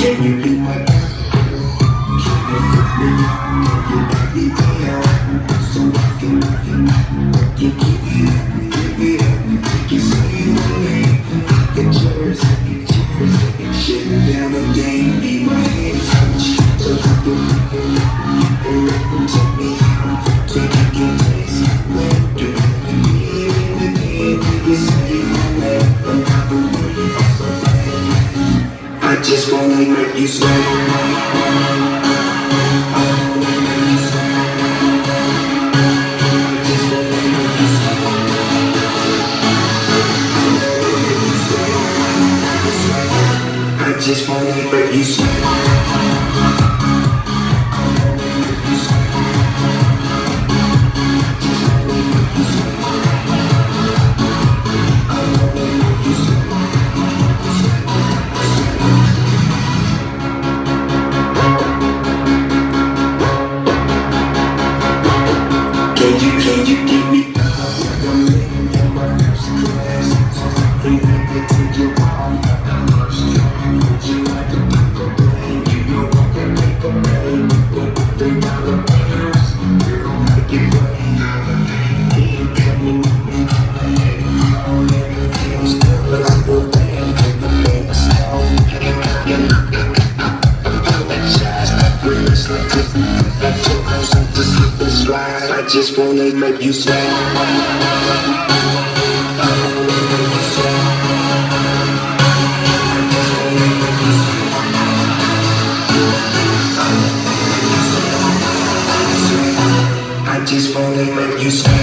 Can you be my girl? Can you put me on? Can you back me down? So I can you give it up, take it so you want it. Get yours, shitting down the game, be my head coach. So you can take me out, so you can taste what you need in the day. You say my name, I'm not the one that's so bad. I just wanna make you sweat. I just wanna make you sweat. Can you give me love like I'm living in my first class? Ain't never take you off like I first time. Would you like a paper plane? You know I can make a plane. But they got the players, girl, make it rain. Ain't coming in, all everything's good, but I go bang with the mix. I just wanna make you sweat. I just wanna make you sweat.